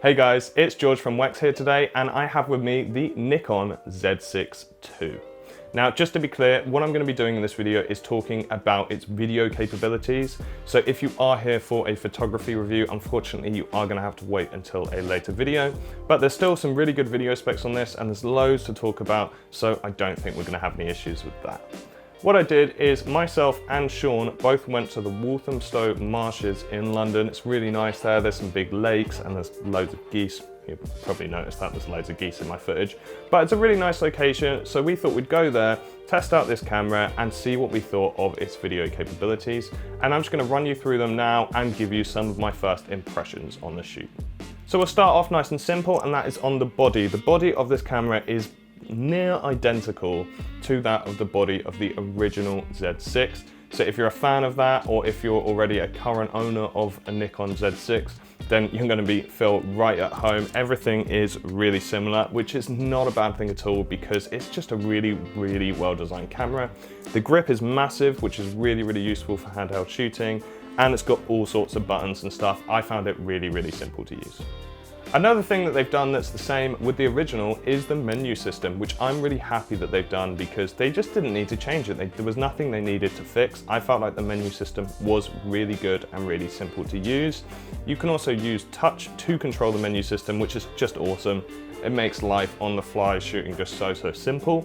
Hey guys, it's George from Wex here today, and I have with me the Nikon Z6 II. Now, just to be clear, what I'm going to be doing in this video is talking about its video capabilities. So if you are here for a photography review, unfortunately, you are going to have to wait until a later video. But there's still some really good video specs on this, and there's loads to talk about, so I don't think we're going to have any issues with that. What I did is myself and Sean both went to the Walthamstow Marshes in London. It's really nice there. There's some big lakes and there's loads of geese. You probably noticed that there's loads of geese in my footage, but it's a really nice location. So we thought we'd go there, test out this camera and see what we thought of its video capabilities. And I'm just going to run you through them now and give you some of my first impressions on the shoot. So we'll start off nice and simple, and that is on the body. The body of this camera is near identical to that of the body of the original Z6. So if you're a fan of that, or if you're already a current owner of a Nikon Z6, then you're going to feel right at home. Everything is really similar, which is not a bad thing at all because it's just a really, really well-designed camera. The grip is massive, which is really, really useful for handheld shooting, and it's got all sorts of buttons and stuff. I found it really, really simple to use. Another thing that they've done that's the same with the original is the menu system, which I'm really happy that they've done because they just didn't need to change it. There was nothing they needed to fix. I felt like the menu system was really good and really simple to use. You can also use touch to control the menu system, which is just awesome. It makes life on the fly shooting just so simple.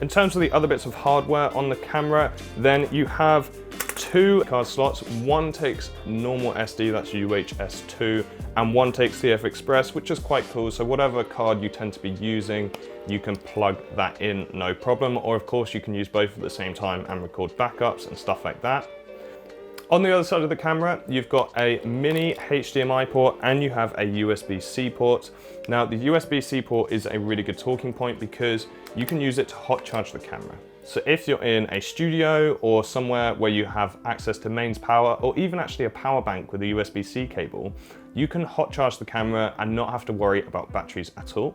In terms of the other bits of hardware on the camera, then you have two card slots. One takes normal SD, that's UHS-2, and one takes CF Express, which is quite cool. So whatever card you tend to be using, you can plug that in, no problem. Or of course you can use both at the same time and record backups and stuff like that. On the other side of the camera, you've got a mini HDMI port and you have a USB-C port. Now the USB-C port is a really good talking point because you can use it to hot charge the camera. So if you're in a studio or somewhere where you have access to mains power, or even actually a power bank with a USB-C cable, you can hot charge the camera and not have to worry about batteries at all.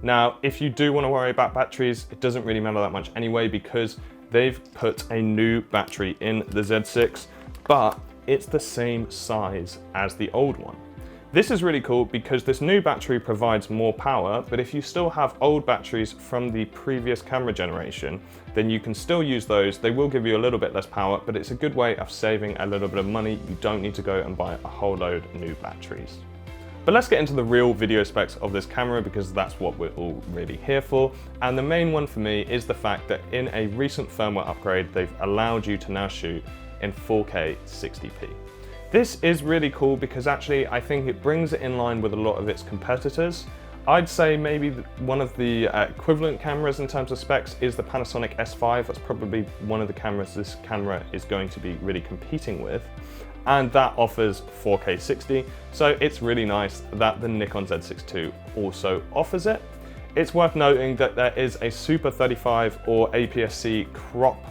Now, if you do want to worry about batteries, it doesn't really matter that much anyway because they've put a new battery in the Z6, but it's the same size as the old one. This is really cool because this new battery provides more power, but if you still have old batteries from the previous camera generation, then you can still use those. They will give you a little bit less power, but it's a good way of saving a little bit of money. You don't need to go and buy a whole load of new batteries. But let's get into the real video specs of this camera because that's what we're all really here for. And the main one for me is the fact that in a recent firmware upgrade, they've allowed you to now shoot in 4K 60p. This is really cool because actually I think it brings it in line with a lot of its competitors. I'd say maybe one of the equivalent cameras in terms of specs is the Panasonic S5. That's probably one of the cameras this camera is going to be really competing with. And that offers 4K 60. So it's really nice that the Nikon Z6 II also offers it. It's worth noting that there is a Super 35 or APS-C crop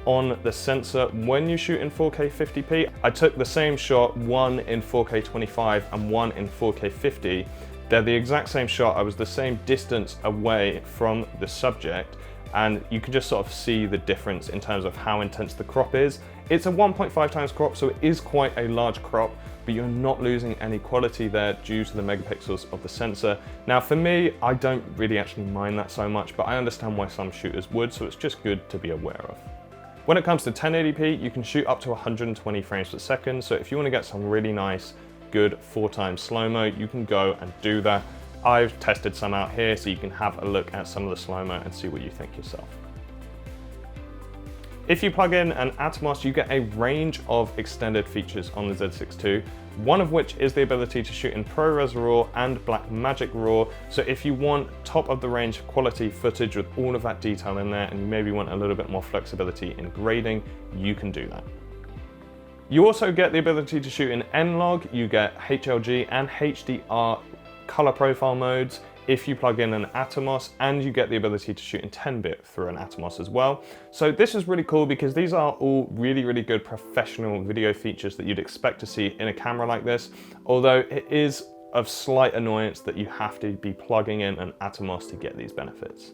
on the sensor when you shoot in 4K 50p. I took the same shot, one in 4K 25 and one in 4K 50. They're the exact same shot. I was the same distance away from the subject, and you can just sort of see the difference in terms of how intense the crop is. It's a 1.5 times crop, so it is quite a large crop, but you're not losing any quality there due to the megapixels of the sensor. Now for me, I don't really actually mind that so much, but I understand why some shooters would, so it's just good to be aware of. When it comes to 1080p, you can shoot up to 120 frames per second. So if you want to get some really nice, good 4x slow-mo, you can go and do that. I've tested some out here, so you can have a look at some of the slow-mo and see what you think yourself. If you plug in an Atomos, you get a range of extended features on the Z6 II, one of which is the ability to shoot in ProRes RAW and Blackmagic RAW. So if you want top of the range quality footage with all of that detail in there and you maybe want a little bit more flexibility in grading, you can do that. You also get the ability to shoot in N-Log, you get HLG and HDR color profile modes if you plug in an Atomos, and you get the ability to shoot in 10-bit through an Atomos as well. So this is really cool because these are all really, really good professional video features that you'd expect to see in a camera like this, although it is of slight annoyance that you have to be plugging in an Atomos to get these benefits.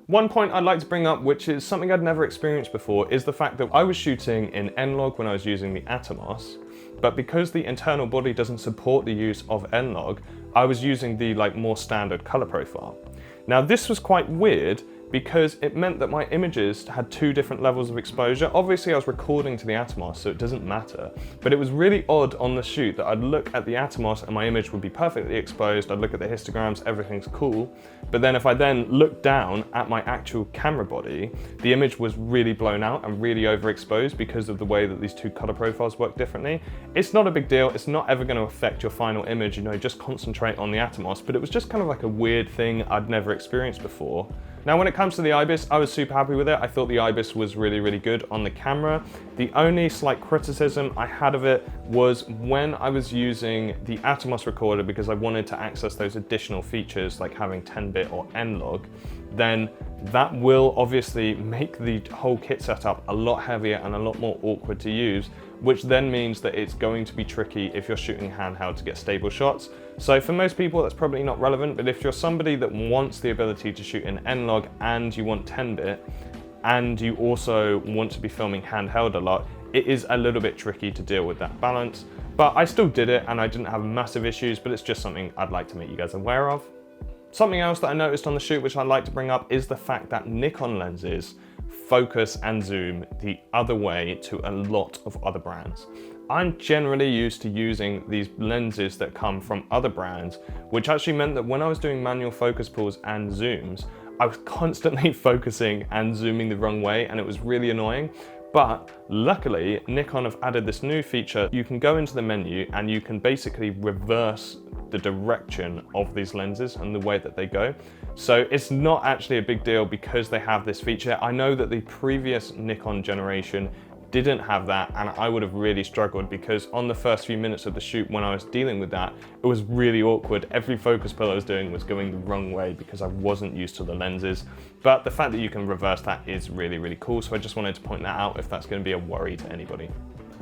One point I'd like to bring up, which is something I'd never experienced before, is the fact that I was shooting in N-Log when I was using the Atomos, but because the internal body doesn't support the use of N-Log, I was using the more standard color profile. Now this was quite weird because it meant that my images had two different levels of exposure. Obviously I was recording to the Atomos, so it doesn't matter, but it was really odd on the shoot that I'd look at the Atomos and my image would be perfectly exposed. I'd look at the histograms, everything's cool, but then if I then looked down at my actual camera body, the image was really blown out and really overexposed because of the way that these two color profiles work differently. It's not a big deal, it's not ever going to affect your final image, just concentrate on the Atomos, but it was just kind of like a weird thing I'd never experienced before. Now when it comes to the IBIS, I was super happy with it. I thought the IBIS was really, really good on the camera. The only slight criticism I had of it was when I was using the Atomos recorder, because I wanted to access those additional features like having 10-bit or N-Log, then that will obviously make the whole kit setup a lot heavier and a lot more awkward to use, which then means that it's going to be tricky if you're shooting handheld to get stable shots. So for most people that's probably not relevant, but if you're somebody that wants the ability to shoot in N-Log and you want 10-bit and you also want to be filming handheld a lot, it is a little bit tricky to deal with that balance. But I still did it and I didn't have massive issues, but it's just something I'd like to make you guys aware of. Something else that I noticed on the shoot which I'd like to bring up is the fact that Nikon lenses focus and zoom the other way to a lot of other brands. I'm generally used to using these lenses that come from other brands, which actually meant that when I was doing manual focus pulls and zooms, I was constantly focusing and zooming the wrong way, and it was really annoying. But luckily, Nikon have added this new feature. You can go into the menu and you can basically reverse the direction of these lenses and the way that they go. So it's not actually a big deal because they have this feature. I know that the previous Nikon generation didn't have that, and I would have really struggled because on the first few minutes of the shoot when I was dealing with that, it was really awkward. Every focus pull I was doing was going the wrong way because I wasn't used to the lenses. But the fact that you can reverse that is really, really cool. So I just wanted to point that out if that's going to be a worry to anybody.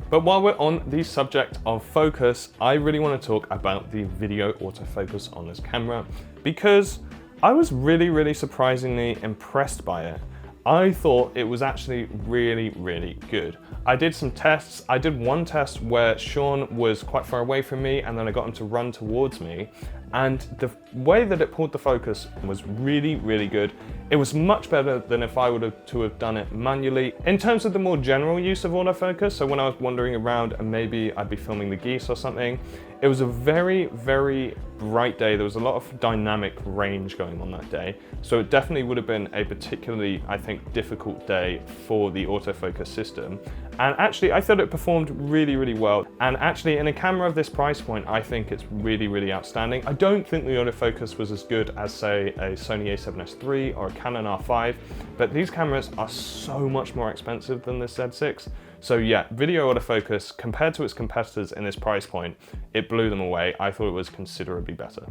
But while we're on the subject of focus, I really want to talk about the video autofocus on this camera because I was really, really surprisingly impressed by it. I thought it was actually really, really good. I did some tests. I did one test where Sean was quite far away from me and then I got him to run towards me, and the way that it pulled the focus was really, really good. It was much better than if I would have done it manually. In terms of the more general use of autofocus, so when I was wandering around and maybe I'd be filming the geese or something, it was a very, very bright day. There was a lot of dynamic range going on that day. So it definitely would have been a particularly, I think, difficult day for the autofocus system. And actually, I thought it performed really, really well. And actually, in a camera of this price point, I think it's really, really outstanding. I don't think the autofocus was as good as, say, a Sony a7S III or a Canon R5, but these cameras are so much more expensive than the Z6. So yeah, video autofocus, compared to its competitors in this price point, it blew them away. I thought it was considerably better.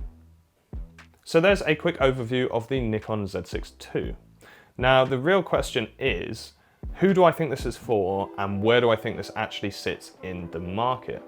So there's a quick overview of the Nikon Z6 II. Now, the real question is, who do I think this is for, and where do I think this actually sits in the market?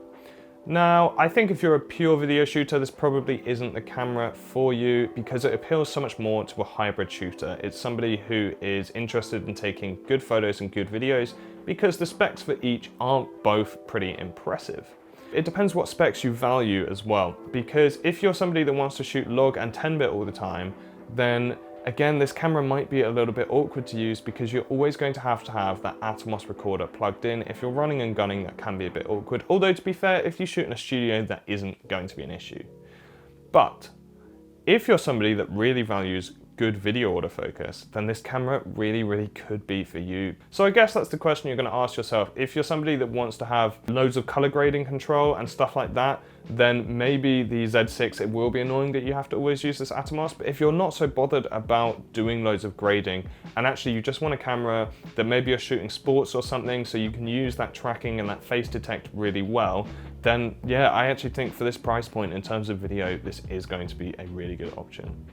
Now, I think if you're a pure video shooter, this probably isn't the camera for you because it appeals so much more to a hybrid shooter. It's somebody who is interested in taking good photos and good videos because the specs for each aren't both pretty impressive. It depends what specs you value as well, because if you're somebody that wants to shoot log and 10-bit all the time, then again, this camera might be a little bit awkward to use because you're always going to have that Atomos recorder plugged in. If you're running and gunning, that can be a bit awkward. Although to be fair, if you shoot in a studio, that isn't going to be an issue. But if you're somebody that really values good video autofocus, then this camera really, really could be for you. So I guess that's the question you're going to ask yourself. If you're somebody that wants to have loads of color grading control and stuff like that, then maybe the Z6, it will be annoying that you have to always use this Atomos. But if you're not so bothered about doing loads of grading, and actually you just want a camera that maybe you're shooting sports or something, so you can use that tracking and that face detect really well, then yeah, I actually think for this price point in terms of video, this is going to be a really good option.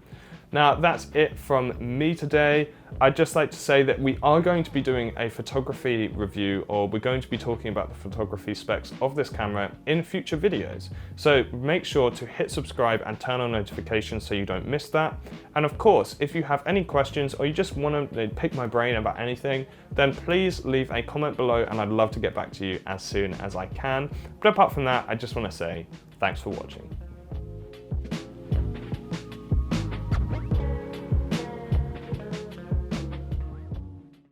Now, that's it from me today. I'd just like to say that we are going to be doing a photography review, or we're going to be talking about the photography specs of this camera in future videos. So make sure to hit subscribe and turn on notifications so you don't miss that. And of course, if you have any questions or you just want to pick my brain about anything, then please leave a comment below and I'd love to get back to you as soon as I can. But apart from that, I just want to say thanks for watching.